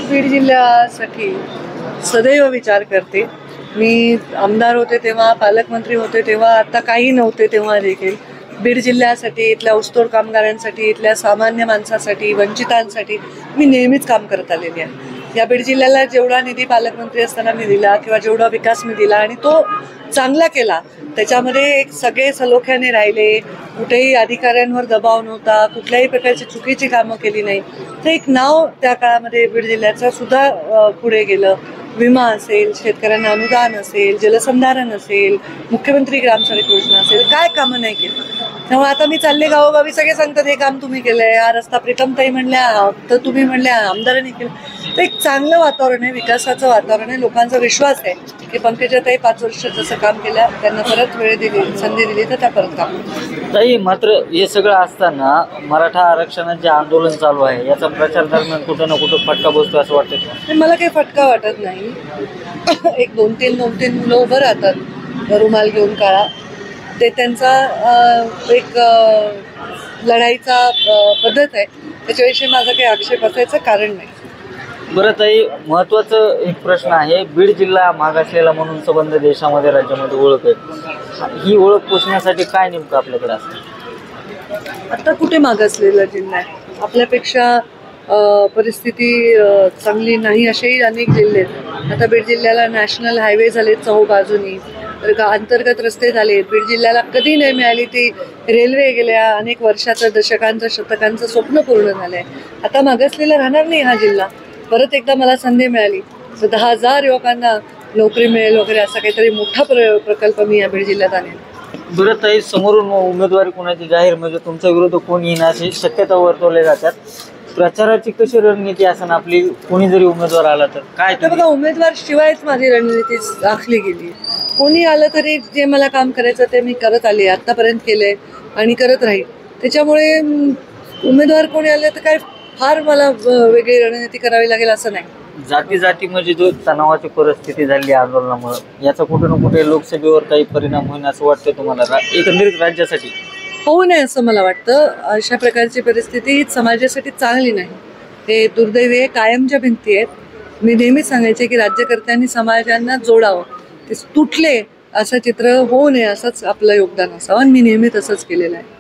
बीड जिल्ह्यासाठी सदैव विचार करते। मी आमदार होते तेव्हा, पालकमंत्री होते तेव्हा, आता काही नव्हते तेव्हा देखील बीड जिल्ह्यासाठी, इथल्या ऊसतोड कामगारांसाठी, इथल्या सामान्य माणसासाठी, वंचितांसाठी मी नेहमीच काम करत आलेली आहे। या बीड जिल्ह्याला जेवढा निधी पालकमंत्री असताना मी दिला किंवा जेवढा विकास मी दिला आणि तो चांगला केला, त्याच्यामध्ये एक सगळे सलोख्याने राहिले, कुठेही अधिकाऱ्यांवर दबाव नव्हता, कुठल्याही प्रकारची चुकीची कामं केली नाही, तर एक नाव त्या काळामध्ये बीड जिल्ह्याचं सुद्धा पुढे गेलं। विमा असेल, शेतकऱ्यांना अनुदान असेल, जलसंधारण असेल, मुख्यमंत्री ग्रामसडक योजना असेल, काय कामं नाही केली। त्यामुळे आता मी चालले गावोगावी, सगळे सांगतात हे काम तुम्ही केलंय, हा रस्ता प्रीतमताई म्हणल्या तर तुम्ही म्हणल्या आमदारांनी केलं। तर एक चांगलं वातावरण आहे, विकासाचं वातावरण आहे, लोकांचा विश्वास आहे की पंकजाताई 5 वर्ष जसं काम केलं, त्यांना परत वेळ दिली, संधी दिली तर त्या परत काम ताई। मात्र हे सगळं असताना मराठा आरक्षणाचे जे आंदोलन चालू आहे, याचा प्रचार दरम्यान कुठं ना कुठं फटका बसतो असं वाटतं? मला काही फटका वाटत नाही। एक 2-3 मुलं उभं राहतात रुमाल घेऊन काळा, ते त्यांचा एक लढाईचा पद्धत आहे, त्याच्याविषयी माझा काही आक्षेप असायचं कारण नाही। बरं ताई, महत्त्वाचं एक प्रश्न आहे, बीड जिल्हा मागासलेला म्हणून संबंध देशामध्ये राज्यामध्ये ओळख आहे, ही ओळख पोचण्यासाठी काय नेमकं आपल्याकडे असतं? आता कुठे मागासलेला जिल्हा आहे? आपल्यापेक्षा परिस्थिती चांगली नाही असेही अनेक जिल्हे आहेत। आता बीड जिल्ह्याला नॅशनल हायवे झालेत चहूबाजूनी, अंतर्गत रस्ते झालेत। बीड जिल्ह्याला कधी नाही मिळाली ती रेल्वे, गेल्या अनेक वर्षाचं, दशकांचं, शतकांचं स्वप्न पूर्ण झालंय। आता मागासलेला राहणार नाही हा जिल्हा। परत एकदा मला संधी मिळाली तर 10,000 युवकांना नोकरी मिळेल वगैरे असा काहीतरी मोठा प्रकल्प मी या बीड जिल्ह्यात आणेन। बरं ताई, समोरून उमेदवारी कोणाची जाहीर म्हणजे तुमच्या विरोधात कोणी येईल अशी शक्यता वर्तवल्या जातात, प्रचाराची कशी रणनीती असणार आपली? कोणी जरी उमेदवार आला तर काय? बघा, उमेदवार शिवायच माझी रणनीती आखली गेली। कोणी आलं तरी जे मला काम करायचं ते मी करत आले, आतापर्यंत केलंय आणि करत राहील। त्याच्यामुळे उमेदवार कोणी आले तर काय फार मला वेगळी रणनीती करावी लागेल असं नाही। जाती म्हणजे जो तणावाची परिस्थिती झाली आंदोलनामुळे, याचा कुठे ना कुठे लोकसभेवर काही परिणाम होईल असं वाटतं तुम्हाला, एकंदरीत राज्यासाठी? होऊ नये असं मला वाटतं। अशा प्रकारची परिस्थिती समाजासाठी चांगली नाही, हे दुर्दैवी आहे। कायमच्या भिंती आहेत। मी नेहमीच सांगायचे की राज्यकर्त्यांनी समाजांना जोडावं, ते तुटले असं चित्र होऊ नये, असंच आपलं योगदान असावं आणि मी नेहमी तसंच केलेलं आहे।